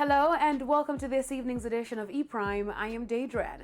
Hello and welcome to this evening's edition of E-Prime. I am Daedran.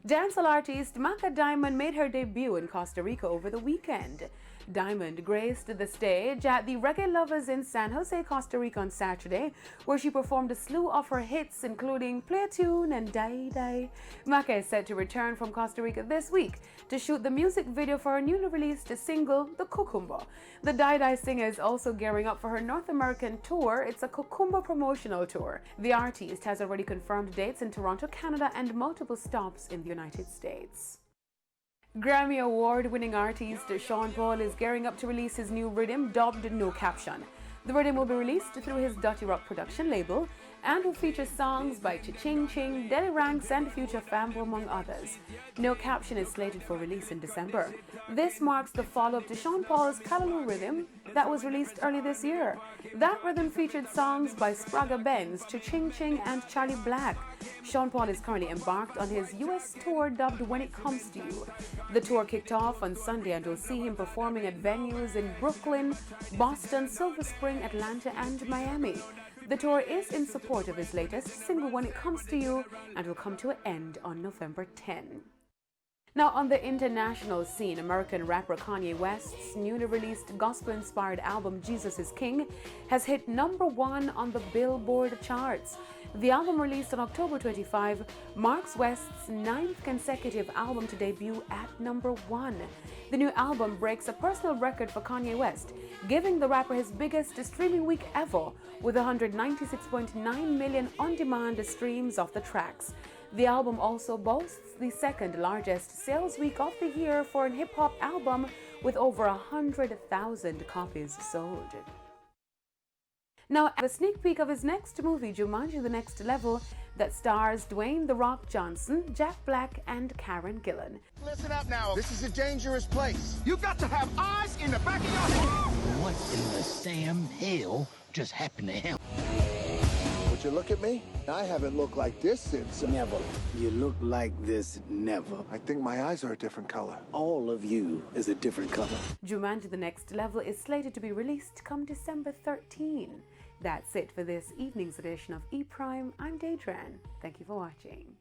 Dancehall artist Maka Diamond made her debut in Costa Rica over the weekend. Diamond graced the stage at the Reggae Lovers in San Jose, Costa Rica on Saturday, where she performed a slew of her hits including Play a Tune and Die Die. Maka is set to return from Costa Rica this week to shoot the music video for her newly released single, The Cucumba. The Die Die singer is also gearing up for her North American tour. It's a Cucumba promotional tour. The artist has already confirmed dates in Toronto, Canada and multiple stops in the United States. Grammy Award-winning artist Sean Paul is gearing up to release his new rhythm dubbed No Caption. The rhythm will be released through his Dirty Rock production label and will feature songs by Ching Ching, Deli Ranks and Future Fambo among others. No Caption is slated for release in December. This marks the follow-up to Sean Paul's Callaloo rhythm that was released early this year. That rhythm featured songs by Spraga Benz, Ching Ching and Charlie Black. Sean Paul is currently embarked on his US tour dubbed When It Comes to You. The tour kicked off on Sunday and will see him performing at venues in Brooklyn, Boston, Silver Spring, Atlanta and Miami. The tour is in support of his latest single When It Comes to You and will come to an end on November 10. Now, on the international scene, American rapper Kanye West's newly released gospel-inspired album Jesus is King has hit #1 on the Billboard charts. The album, released on October 25, marks West's 9th consecutive album to debut at #1. The new album breaks a personal record for Kanye West, giving the rapper his biggest streaming week ever, with 196.9 million on-demand streams of the tracks. The album also boasts the second largest sales week of the year for an hip-hop album, with over 100,000 copies sold. Now, a sneak peek of his next movie, Jumanji: The Next Level, that stars Dwayne "The Rock" Johnson, Jack Black, and Karen Gillan. Listen up now. This is a dangerous place. You got to have eyes in the back of your head. What in the Sam hell just happened to him? Would you look at me? I haven't looked like this since... Never. You look like this never. I think my eyes are a different color. All of you is a different color. Jumanji: The Next Level is slated to be released come December 13. That's it for this evening's edition of E-Prime. I'm Daedran. Thank you for watching.